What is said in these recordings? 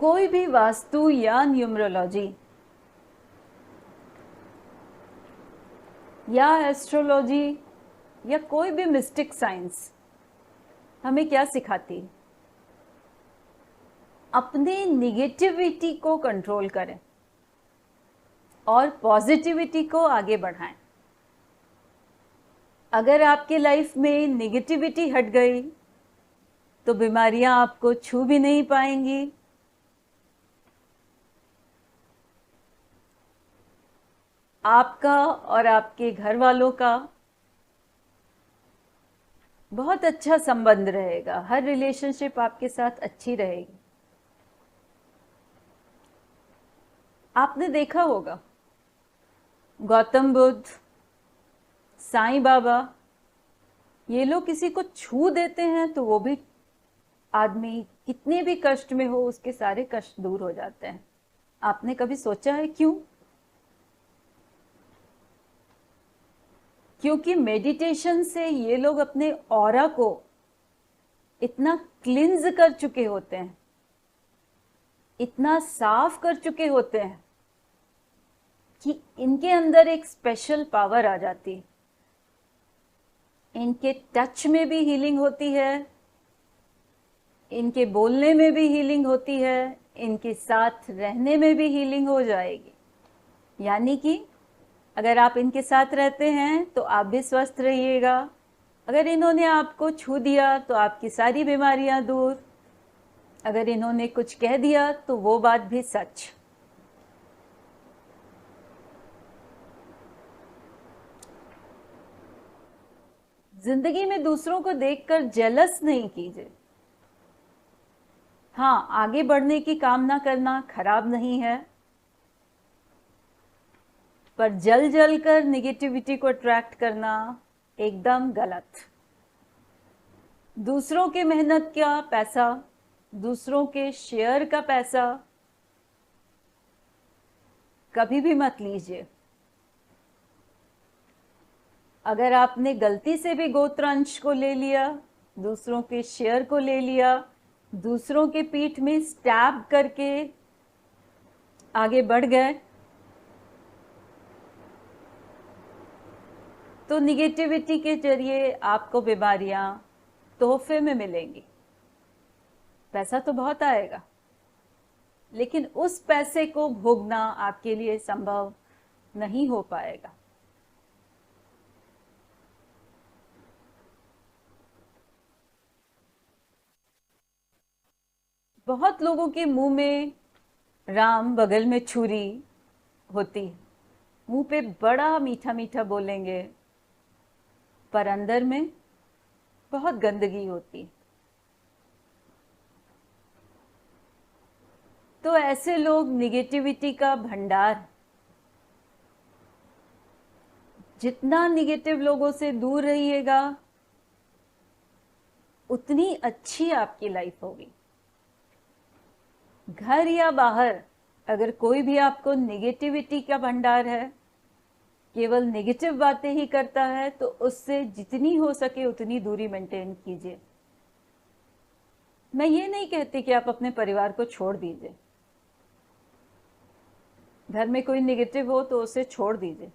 कोई भी वास्तु या न्यूमरोलॉजी या एस्ट्रोलॉजी या कोई भी मिस्टिक साइंस हमें क्या सिखाती है? अपने निगेटिविटी को कंट्रोल करें और पॉजिटिविटी को आगे बढ़ाएं। अगर आपके लाइफ में निगेटिविटी हट गई तो बीमारियां आपको छू भी नहीं पाएंगी। आपका और आपके घर वालों का बहुत अच्छा संबंध रहेगा, हर रिलेशनशिप आपके साथ अच्छी रहेगी। आपने देखा होगा गौतम बुद्ध, साईं बाबा, ये लोग किसी को छू देते हैं तो वो भी आदमी कितने भी कष्ट में हो उसके सारे कष्ट दूर हो जाते हैं। आपने कभी सोचा है क्यों? क्योंकि मेडिटेशन से ये लोग अपने ऑरा को इतना क्लिंज कर चुके होते हैं, इतना साफ कर चुके होते हैं कि इनके अंदर एक स्पेशल पावर आ जाती है। इनके टच में भी हीलिंग होती है, इनके बोलने में भी हीलिंग होती है, इनके साथ रहने में भी हीलिंग हो जाएगी। यानी कि अगर आप इनके साथ रहते हैं तो आप भी स्वस्थ रहिएगा। अगर इन्होंने आपको छू दिया तो आपकी सारी बीमारियां दूर। अगर इन्होंने कुछ कह दिया तो वो बात भी सच। जिंदगी में दूसरों को देखकर जेलस नहीं कीजिए। हाँ, आगे बढ़ने की कामना करना खराब नहीं है, पर जल जल कर निगेटिविटी को अट्रैक्ट करना एकदम गलत। दूसरों के मेहनत का पैसा, दूसरों के शेयर का पैसा कभी भी मत लीजिए। अगर आपने गलती से भी गोत्र अंश को ले लिया, दूसरों के शेयर को ले लिया, दूसरों के पीठ में स्टैब करके आगे बढ़ गए, तो निगेटिविटी के जरिए आपको बीमारियां तोहफे में मिलेंगी। पैसा तो बहुत आएगा, लेकिन उस पैसे को भोगना आपके लिए संभव नहीं हो पाएगा। बहुत लोगों के मुंह में राम, बगल में छुरी होती है, मुंह पे बड़ा मीठा मीठा बोलेंगे, पर अंदर में बहुत गंदगी होती है। तो ऐसे लोग निगेटिविटी का भंडार। जितना निगेटिव लोगों से दूर रहिएगा उतनी अच्छी आपकी लाइफ होगी। घर या बाहर अगर कोई भी आपको निगेटिविटी का भंडार है, केवल नेगेटिव बातें ही करता है, तो उससे जितनी हो सके उतनी दूरी मेंटेन कीजिए। मैं ये नहीं कहती कि आप अपने परिवार को छोड़ दीजिए। घर में कोई नेगेटिव हो तो उसे छोड़ दीजिए।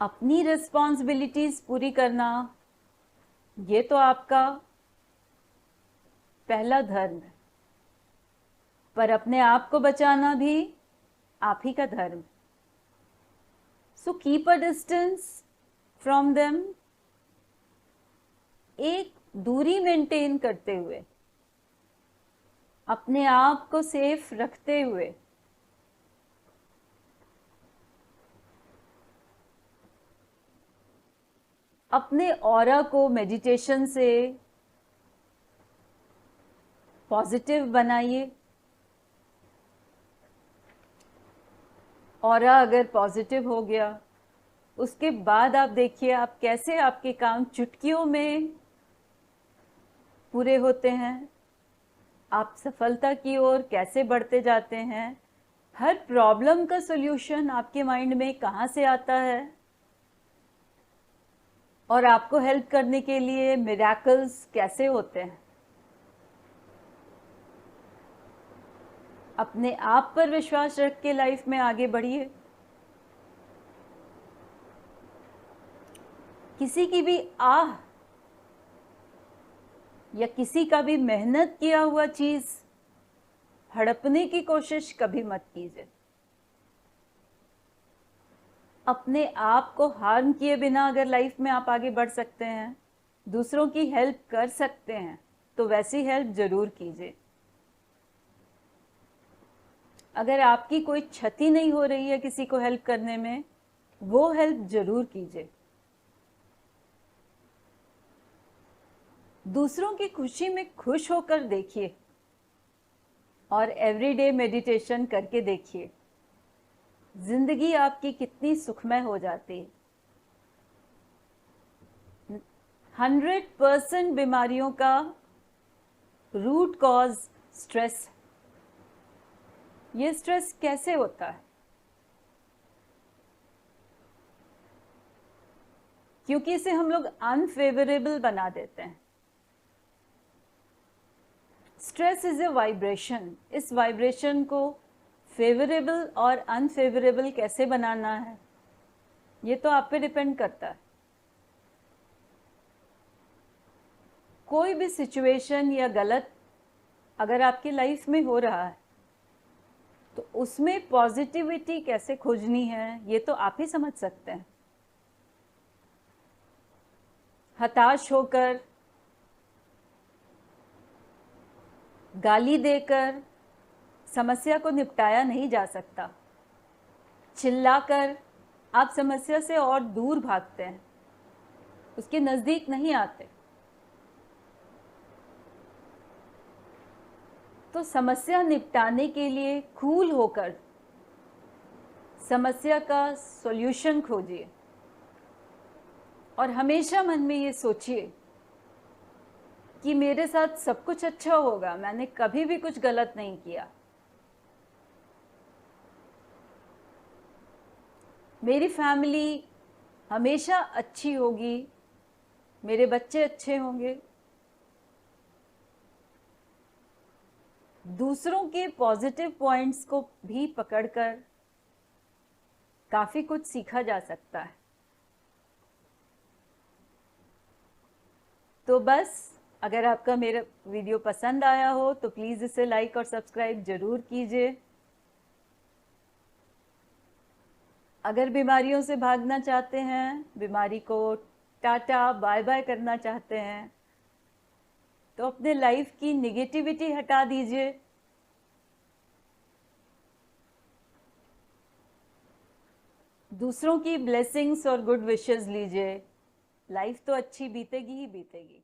अपनी रिस्पॉन्सिबिलिटीज पूरी करना, ये तो आपका पहला धर्म है, पर अपने आप को बचाना भी आप ही का धर्म। So keep a distance from them, एक दूरी मेंटेन करते हुए, अपने आप को सेफ रखते हुए। अपने ऑरा को मेडिटेशन से पॉजिटिव बनाइए। ऑरा अगर पॉजिटिव हो गया, उसके बाद आप देखिए आप कैसे आपके काम चुटकियों में पूरे होते हैं, आप सफलता की ओर कैसे बढ़ते जाते हैं। हर प्रॉब्लम का सॉल्यूशन आपके माइंड में कहाँ से आता है, और आपको हेल्प करने के लिए मिरेकल्स कैसे होते हैं। अपने आप पर विश्वास रख के लाइफ में आगे बढ़िए। किसी की भी आह या किसी का भी मेहनत किया हुआ चीज हड़पने की कोशिश कभी मत कीजिए। अपने आप को हार्म किए बिना अगर लाइफ में आप आगे बढ़ सकते हैं, दूसरों की हेल्प कर सकते हैं, तो वैसी हेल्प जरूर कीजिए। अगर आपकी कोई क्षति नहीं हो रही है किसी को हेल्प करने में, वो हेल्प जरूर कीजिए। दूसरों की खुशी में खुश होकर देखिए और एवरीडे मेडिटेशन करके देखिए, जिंदगी आपकी कितनी सुखमय हो जाती है। 100% बीमारियों का रूट कॉज स्ट्रेस। ये स्ट्रेस कैसे होता है? क्योंकि इसे हम लोग अनफेवरेबल बना देते हैं। Stress is a vibration. इस वाइब्रेशन को फेवरेबल और अनफेवरेबल कैसे बनाना है, ये तो आप पे डिपेंड करता है। कोई भी सिचुएशन या गलत अगर आपकी लाइफ में हो रहा है, तो उसमें पॉजिटिविटी कैसे खोजनी है, ये तो आप ही समझ सकते हैं। हताश होकर, गाली देकर समस्या को निपटाया नहीं जा सकता। चिल्लाकर आप समस्या से और दूर भागते हैं, उसके नजदीक नहीं आते। तो समस्या निपटाने के लिए कूल होकर समस्या का सॉल्यूशन खोजिए और हमेशा मन में ये सोचिए कि मेरे साथ सब कुछ अच्छा होगा, मैंने कभी भी कुछ गलत नहीं किया। मेरी फैमिली हमेशा अच्छी होगी, मेरे बच्चे अच्छे होंगे। दूसरों के पॉजिटिव पॉइंट्स को भी पकड़कर काफी कुछ सीखा जा सकता है। तो बस, अगर आपका मेरा वीडियो पसंद आया हो तो प्लीज़ इसे लाइक और सब्सक्राइब जरूर कीजिए। अगर बीमारियों से भागना चाहते हैं, बीमारी को टाटा बाय बाय करना चाहते हैं, तो अपने लाइफ की निगेटिविटी हटा दीजिए। दूसरों की ब्लेसिंग्स और गुड विशेस लीजिए। लाइफ तो अच्छी बीतेगी ही बीतेगी।